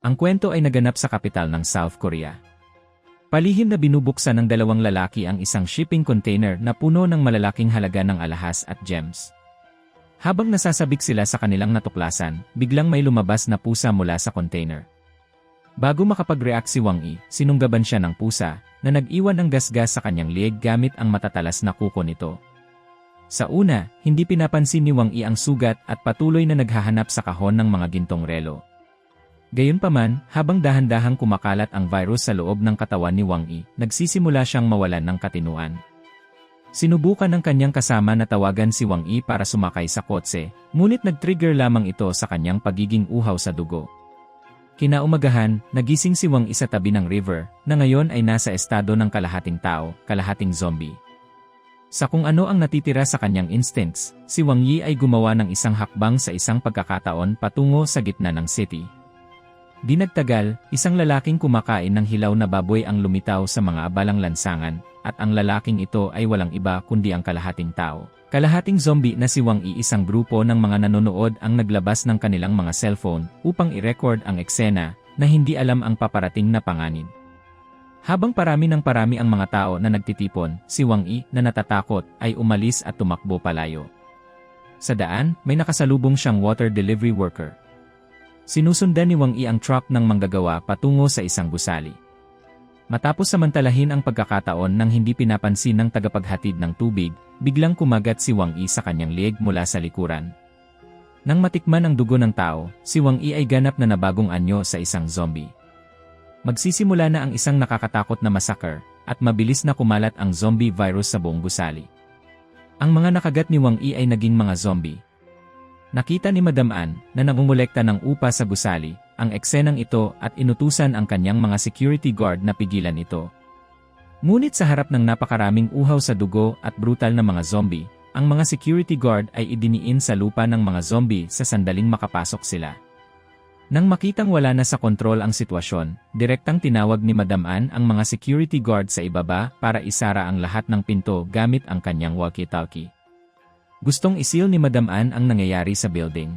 Ang kwento ay naganap sa kapital ng South Korea. Palihim na binubuksan ng dalawang lalaki ang isang shipping container na puno ng malalaking halaga ng alahas at gems. Habang nasasabik sila sa kanilang natuklasan, biglang may lumabas na pusa mula sa container. Bago makapag-react si Wang Yi, sinunggaban siya ng pusa na nag-iwan ng gasgas sa kanyang lieg gamit ang matatalas na kuko nito. Sa una, hindi pinapansin ni Wang Yi ang sugat at patuloy na naghahanap sa kahon ng mga gintong relo. Gayunpaman, habang dahan-dahang kumakalat ang virus sa loob ng katawan ni Wang Yi, nagsisimula siyang mawalan ng katinuan. Sinubukan ng kanyang kasama na tawagan si Wang Yi para sumakay sa kotse, ngunit nag-trigger lamang ito sa kanyang pagiging uhaw sa dugo. Kinaumagahan, nagising si Wang Yi sa tabi ng river, na ngayon ay nasa estado ng kalahating tao, kalahating zombie. Sa kung ano ang natitira sa kanyang instincts, si Wang Yi ay gumawa ng isang hakbang sa isang pagkakataon patungo sa gitna ng city. Di nagtagal, isang lalaking kumakain ng hilaw na baboy ang lumitaw sa mga abalang lansangan, at ang lalaking ito ay walang iba kundi ang kalahating tao. Kalahating zombie na si Wang Yi. Isang grupo ng mga nanonood ang naglabas ng kanilang mga cellphone upang i-record ang eksena na hindi alam ang paparating na panganib. Habang parami ang mga tao na nagtitipon, si Wang Yi na natatakot ay umalis at tumakbo palayo. Sa daan, may nakasalubong siyang water delivery worker. Sinusundan ni Wang Yi ang truck ng manggagawa patungo sa isang gusali. Matapos samantalahin ang pagkakataon ng hindi pinapansin ng tagapaghatid ng tubig, biglang kumagat si Wang Yi sa kanyang lieg mula sa likuran. Nang matikman ang dugo ng tao, si Wang Yi ay ganap na nabagong anyo sa isang zombie. Magsisimula na ang isang nakakatakot na massacre, at mabilis na kumalat ang zombie virus sa buong gusali. Ang mga nakagat ni Wang Yi ay naging mga zombie. Nakita ni Madam An na nangungulekta ng upa sa gusali, ang eksenang ito at inutusan ang kanyang mga security guard na pigilan ito. Ngunit sa harap ng napakaraming uhaw sa dugo at brutal na mga zombie, ang mga security guard ay idiniin sa lupa ng mga zombie sa sandaling makapasok sila. Nang makitang wala na sa kontrol ang sitwasyon, direktang tinawag ni Madam An ang mga security guard sa ibaba para isara ang lahat ng pinto gamit ang kanyang walkie-talkie. Gustong isil ni Madam An ang nangyayari sa building.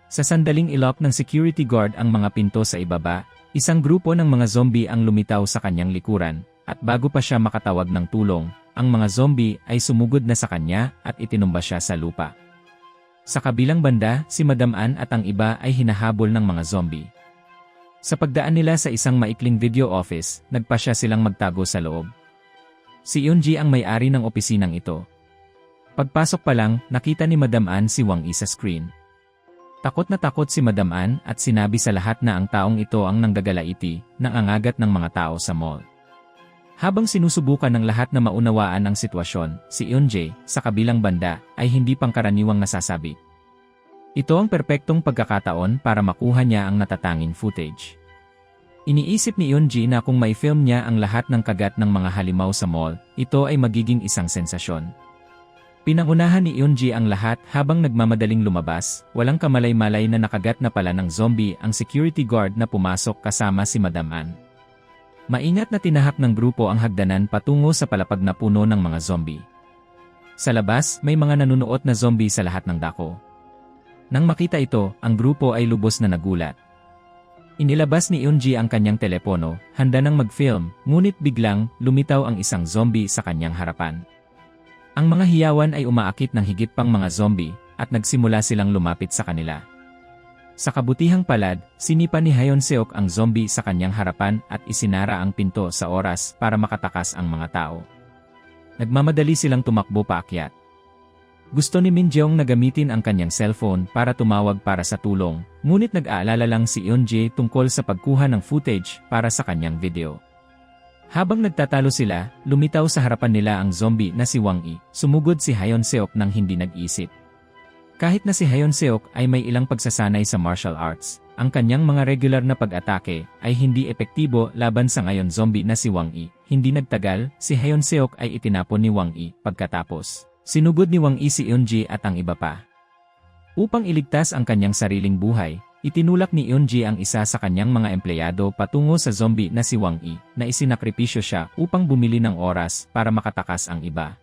Sa sandaling ilock ng security guard ang mga pinto sa ibaba, isang grupo ng mga zombie ang lumitaw sa kanyang likuran, at bago pa siya makatawag ng tulong, ang mga zombie ay sumugod na sa kanya at itinumba siya sa lupa. Sa kabilang banda, si Madam An at ang iba ay hinahabol ng mga zombie. Sa pagdaan nila sa isang maikling video office, nagpasya silang magtago sa loob. Si Eunji ang may-ari ng opisinang ito. Pagpasok pa lang, nakita ni Madam An si Wang Yi sa screen. Takot na takot si Madam An at sinabi sa lahat na ang taong ito ang nanggagalaiti, nangangagat ng mga tao sa mall. Habang sinusubukan ng lahat na maunawaan ang sitwasyon, si Eunjae, sa kabilang banda, ay hindi pangkaraniwang nasasabi. Ito ang perpektong pagkakataon para makuha niya ang natatanging footage. Iniisip ni Eunjae na kung may film niya ang lahat ng kagat ng mga halimaw sa mall, ito ay magiging isang sensasyon. Pinangunahan ni Eunjae ang lahat habang nagmamadaling lumabas, walang kamalay-malay na nakagat na pala ng zombie ang security guard na pumasok kasama si Madam An. Maingat na tinahak ng grupo ang hagdanan patungo sa palapag na puno ng mga zombie. Sa labas, may mga nanunuot na zombie sa lahat ng dako. Nang makita ito, ang grupo ay lubos na nagulat. Inilabas ni Eunjae ang kanyang telepono, handa nang mag-film, ngunit biglang, lumitaw ang isang zombie sa kanyang harapan. Ang mga hiyawan ay umaakit ng higit pang mga zombie, at nagsimula silang lumapit sa kanila. Sa kabutihang palad, sinipa ni Hyun-seok ang zombie sa kanyang harapan at isinara ang pinto sa oras para makatakas ang mga tao. Nagmamadali silang tumakbo paakyat. Gusto ni Min Jeong na gamitin ang kanyang cellphone para tumawag para sa tulong, ngunit nag-aalala lang si Eunjae tungkol sa pagkuha ng footage para sa kanyang video. Habang nagtatalo sila, lumitaw sa harapan nila ang zombie na si Wang Yi. Sumugod si Hyun-seok nang hindi nag-isip. Kahit na si Hyun-seok ay may ilang pagsasanay sa martial arts, ang kanyang mga regular na pag-atake ay hindi epektibo laban sa ngayon zombie na si Wang Yi. Hindi nagtagal, si Hyun-seok ay itinapon ni Wang Yi. Pagkatapos, sinugod ni Wang Yi si Eunjae at ang iba pa. Upang iligtas ang kanyang sariling buhay, itinulak ni Eunjae ang isa sa kanyang mga empleyado patungo sa zombie na si Wang Yi, na isinakripisyo siya upang bumili ng oras para makatakas ang iba.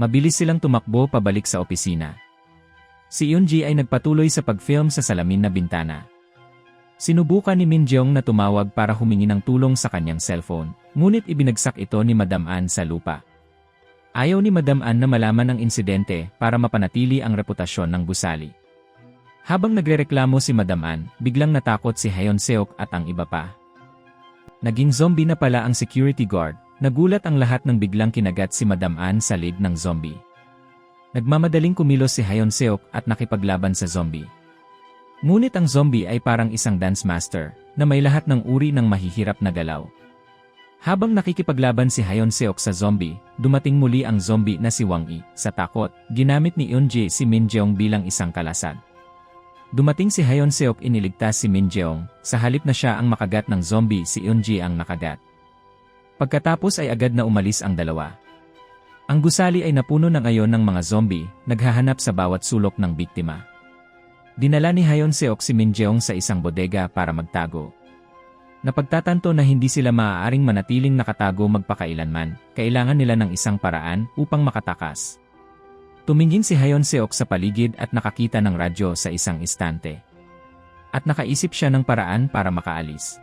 Mabilis silang tumakbo pabalik sa opisina. Si Eunjae ay nagpatuloy sa pag-film sa salamin na bintana. Sinubukan ni Min Jeong na tumawag para humingi ng tulong sa kanyang cellphone, ngunit ibinagsak ito ni Madam An sa lupa. Ayaw ni Madam An na malaman ang insidente para mapanatili ang reputasyon ng gusali. Habang nagrereklamo si Madam An, biglang natakot si Hayon Seok at ang iba pa. Naging zombie na pala ang security guard, nagulat ang lahat nang biglang kinagat si Madam An sa leeg ng zombie. Nagmamadaling kumilos si Hayon Seok at nakipaglaban sa zombie. Ngunit ang zombie ay parang isang dance master, na may lahat ng uri ng mahihirap na galaw. Habang nakikipaglaban si Hayon Seok sa zombie, dumating muli ang zombie na si Wang Yi. Sa takot, ginamit ni Eun-jae si Min Jeong bilang isang kalasag. Dumating si Hayon Seok, iniligtas si Min Jeong, sa halip na siya ang makagat ng zombie, si Eun-jae ang nakagat. Pagkatapos ay agad na umalis ang dalawa. Ang gusali ay napuno ng ayon ng mga zombie, naghahanap sa bawat sulok ng biktima. Dinala ni Hayon Seok si Min Jeong sa isang bodega para magtago. Napagtatanto na hindi sila maaaring manatiling nakatago magpakailanman, kailangan nila ng isang paraan upang makatakas. Tumingin si Hayon Seok sa paligid at nakakita ng radyo sa isang istante. At nakaisip siya ng paraan para makaalis.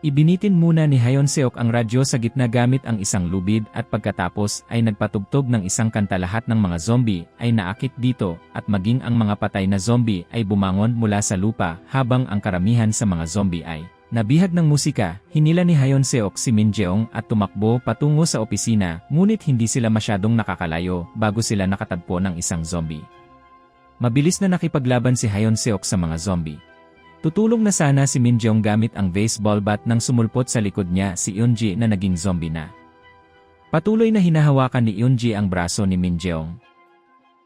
Ibinitin muna ni Hayon Seok ang radyo sa gitna gamit ang isang lubid at pagkatapos ay nagpatugtog ng isang kanta. Lahat ng mga zombie ay naakit dito at maging ang mga patay na zombie ay bumangon mula sa lupa habang ang karamihan sa mga zombie ay nabihag ng musika. Hinila ni Hayon Seok si Min Jeong at tumakbo patungo sa opisina, ngunit hindi sila masyadong nakakalayo bago sila nakatagpo ng isang zombie. Mabilis na nakipaglaban si Hayon Seok sa mga zombie. Tutulong na sana si Min Jeong gamit ang baseball bat nang sumulpot sa likod niya si Eun-jae na naging zombie na. Patuloy na hinahawakan ni Eun-jae ang braso ni Min Jeong.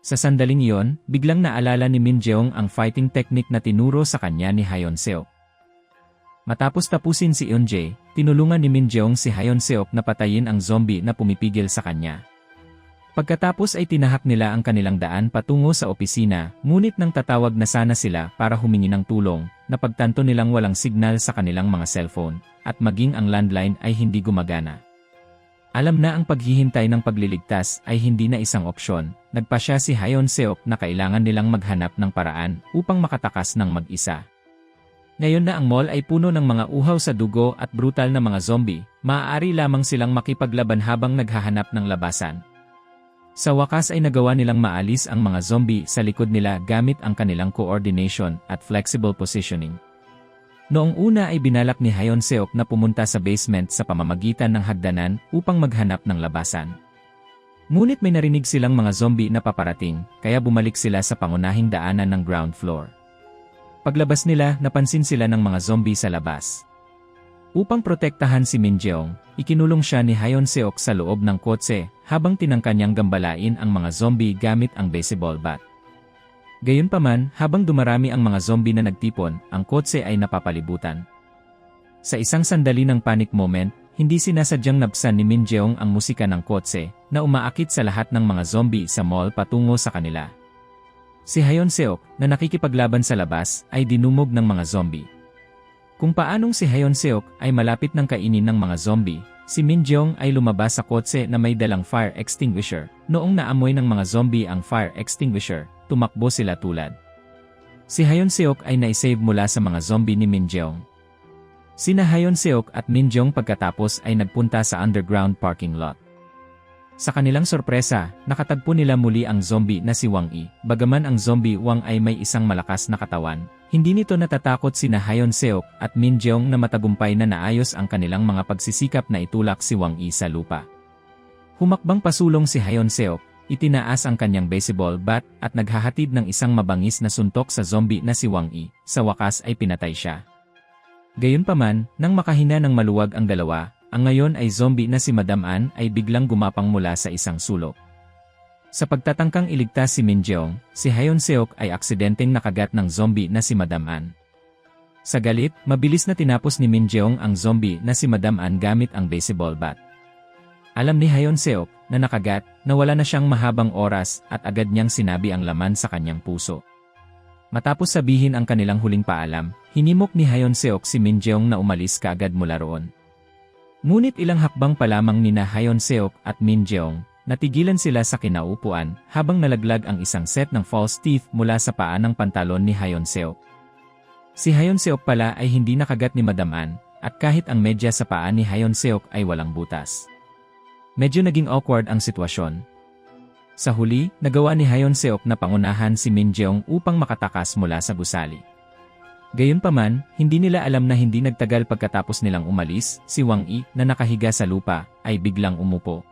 Sa sandaling iyon, biglang naalala ni Min Jeong ang fighting technique na tinuro sa kanya ni Hayon Seok. Matapos tapusin si Eun-jae, tinulungan ni Min Jeong si Hayon Seok na patayin ang zombie na pumipigil sa kanya. Pagkatapos ay tinahak nila ang kanilang daan patungo sa opisina, ngunit nang tatawag na sana sila para humingi ng tulong, napagtanto nilang walang signal sa kanilang mga cellphone, at maging ang landline ay hindi gumagana. Alam na ang paghihintay ng pagliligtas ay hindi na isang opsyon, nagpasya si Hayon Seok na kailangan nilang maghanap ng paraan upang makatakas ng mag-isa. Ngayon na ang mall ay puno ng mga uhaw sa dugo at brutal na mga zombie, maaari lamang silang makipaglaban habang naghahanap ng labasan. Sa wakas ay nagawa nilang maalis ang mga zombie sa likod nila gamit ang kanilang coordination at flexible positioning. Noong una ay binalak ni Hayon Seok na pumunta sa basement sa pamamagitan ng hagdanan upang maghanap ng labasan. Ngunit may narinig silang mga zombie na paparating, kaya bumalik sila sa pangunahing daanan ng ground floor. Paglabas nila, napansin sila ng mga zombie sa labas. Upang protektahan si Min Jeong, ikinulong siya ni Hayon Seok sa loob ng kotse habang tinangka niyang gambalain ang mga zombie gamit ang baseball bat. Gayunpaman, habang dumarami ang mga zombie na nagtipon, ang kotse ay napapalibutan. Sa isang sandali ng panic moment, hindi sinasadyang nabsan ni Min Jeong ang musika ng kotse na umaakit sa lahat ng mga zombie sa mall patungo sa kanila. Si Hayon Seok, na nakikipaglaban sa labas, ay dinumog ng mga zombie. Kung paanong si Hayon Seok ay malapit ng kainin ng mga zombie, si Min Jeong ay lumabas sa kotse na may dalang fire extinguisher. Noong naamoy ng mga zombie ang fire extinguisher, tumakbo sila tulad. Si Hayon Seok ay naisave mula sa mga zombie ni Min Jeong. Sina Hayon Seok at Min Jeong pagkatapos ay nagpunta sa underground parking lot. Sa kanilang sorpresa, nakatagpo nila muli ang zombie na si Wang Yi. Bagaman ang zombie Wang ay may isang malakas na katawan, hindi nito natatakot sina Hayon Seok at Min Jeong na matagumpay na naayos ang kanilang mga pagsisikap na itulak si Wang Yi sa lupa. Humakbang pasulong si Hayon Seok, itinaas ang kanyang baseball bat at naghahatid ng isang mabangis na suntok sa zombie na si Wang Yi. Sa wakas ay pinatay siya. Gayunpaman, nang makahina ng maluwag ang dalawa, ang ngayon ay zombie na si Madam An ay biglang gumapang mula sa isang sulok. Sa pagtatangkang iligtas si Min Jeong, si Hayon Seok ay aksidenteng nakagat ng zombie na si Madam An. Sa galit, mabilis na tinapos ni Min Jeong ang zombie na si Madam An gamit ang baseball bat. Alam ni Hayon Seok na nakagat, na wala na siyang mahabang oras at agad niyang sinabi ang laman sa kanyang puso. Matapos sabihin ang kanilang huling paalam, hinimok ni Hayon Seok si Min Jeong na umalis kaagad mula roon. Ngunit ilang hakbang pa lamang nina Hayon Seok at Min Jeong, natigilan sila sa kinaupuan habang nalaglag ang isang set ng false teeth mula sa paa ng pantalon ni Hayon Seok. Si Hyun-seok pala ay hindi nakagat ni Madam An, at kahit ang medyas sa paa ni Hyun-seok ay walang butas. Medyo naging awkward ang sitwasyon. Sa huli, nagawa ni Hyun-seok na pangunahan si Min Jeong upang makatakas mula sa gusali. Gayunpaman, hindi nila alam na hindi nagtagal pagkatapos nilang umalis, si Wang Yi na nakahiga sa lupa ay biglang umupo.